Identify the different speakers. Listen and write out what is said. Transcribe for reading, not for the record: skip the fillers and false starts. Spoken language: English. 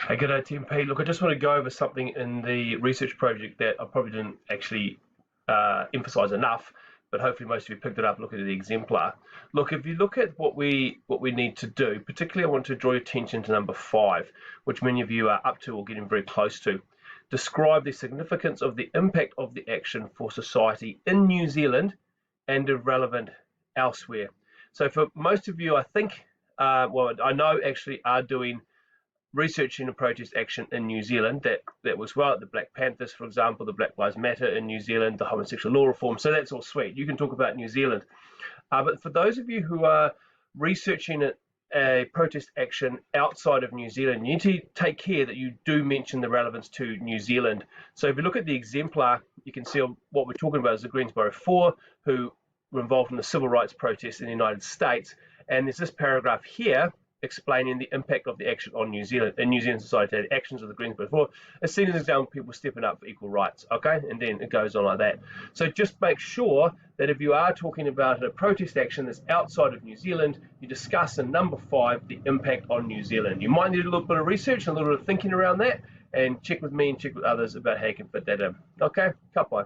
Speaker 1: Hey, g'day TMP. Look, I just want to go over something in the research project that I probably didn't actually emphasise enough, but hopefully most of you picked it up looking at the exemplar. Look, if you look at what we need to do, particularly I want to draw your attention to number 5, which many of you are up to or getting very close to. Describe the significance of the impact of the action for society in New Zealand and if relevant elsewhere. So for most of you, I think, well, I know actually are doing research into protest action in New Zealand that was well, the Black Panthers, for example, the Black Lives Matter in New Zealand, the homosexual law reform. So that's all sweet. You can talk about New Zealand. But for those of you who are researching a protest action outside of New Zealand, you need to take care that you do mention the relevance to New Zealand. So if you look at the exemplar, you can see what we're talking about is the Greensboro Four, who were involved in the civil rights protests in the United States. And there's this paragraph here explaining the impact of the action on New Zealand and New Zealand society. The actions of the Greensboro Four is seen as an example of people stepping up for equal rights, okay? And then it goes on like that. So just make sure that if you are talking about a protest action that's outside of New Zealand, you discuss in number 5 the impact on New Zealand. You might need a little bit of research, a little bit of thinking around that, and check with me and check with others about how you can fit that in. Okay, ka pai.